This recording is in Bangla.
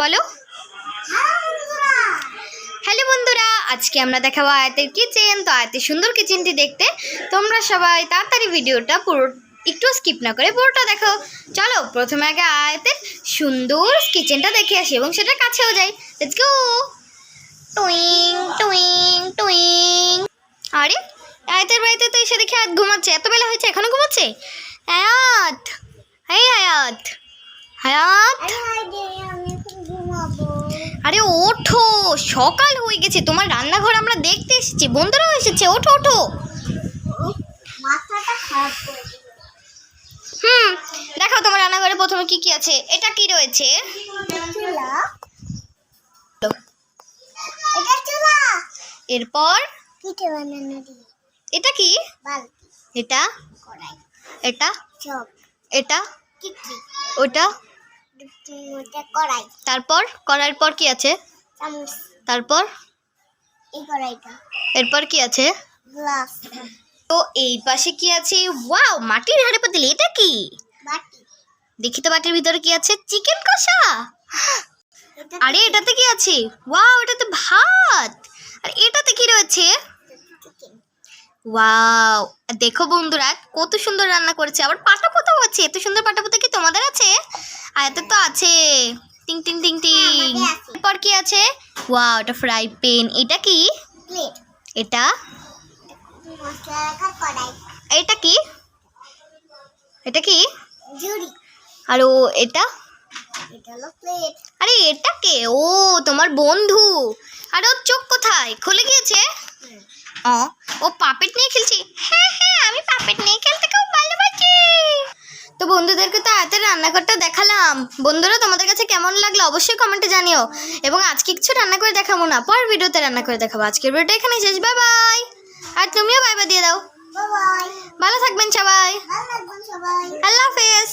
বলো। হ্যালো বন্ধুরা, আজকে আমরা দেখাবো আয়াতের কিচেন। তো আয়াতের সুন্দর কিচেনটি দেখতে তোমরা সবাই তাড়াতাড়ি ভিডিওটা পুরো একটু স্কিপ না করে পুরোটা দেখো। চলো প্রথমে আগে আয়াতের সুন্দর কিচেনটা দেখে আসি এবং সেটা কাছেও যাই। Let's go. টুইং টুইং টুইং। আরে আয়াতের বাড়িতে তো এসে দেখি আয়াত ঘুমাচ্ছে। এত বেলা হয়েছে এখনো ঘুমাচ্ছে? আয়াত, এই আয়াত, আয়াত, আরে ওঠো, সকাল হয়ে গেছে। তোমার রান্নাঘর আমরা দেখতে এসেছি, বন্ধুরাও এসেছে। ওঠো ওঠো। দেখো তোমার রান্নাঘরে প্রথমে কি কি আছে। এটা কি রয়েছে? এরপর এটা কি? এটা এটা এটা ওটা। তারপর কড়াইয়ের পর কি আছে? তারপর এরপর কি আছে? তো এই পাশে কি আছে? ওয়াও, মাটির হাঁড়ি পাতিল। এটা কি? দেখি তো বাটির ভিতরে কি আছে। চিকেন কষা। আরে এটাতে কি আছে? ওয়াও, এটাতে ভাত। আর এটাতে কি রয়েছে? ওয়াও, দেখো বন্ধুরা কত সুন্দর রান্না করেছে। আবার পাটাপোতাও আছে। এত সুন্দর পাটাপোতা কি তোমাদের আছে? আয়াতের তো আছে। টিং টিং টিং টিং। এরপর কি আছে? ওয়াও, এটা ফ্রাই প্যান। এটা কি? এটা এটা কি? এটা কি? আর ও এটা? আরে এটা কে? ও তোমার বন্ধু। আর ওর চোখ কোথায়? খুলে গিয়েছে? ও পাপেট নিয়ে খেলছে। হ্যাঁ হ্যাঁ, আমি পাপেট নিয়ে খেলতে খুব ভালোবাসি। তো বন্ধুদেরকে তো আয়াতের রান্নাঘরটা দেখালাম। বন্ধুরা তোমাদের কাছে কেমন লাগলো অবশ্যই কমেন্টে জানিও। এবং আজকে কিছু রান্না করে দেখাবো না, পরের ভিডিওতে রান্না করে দেখাবো। আজকের ভিডিওটা এখানে শেষ। Bye bye. আর তুমিও বাই বাই দিয়ে দাও। ভালো থাকবেন সবাই। আল্লাহ হাফেজ।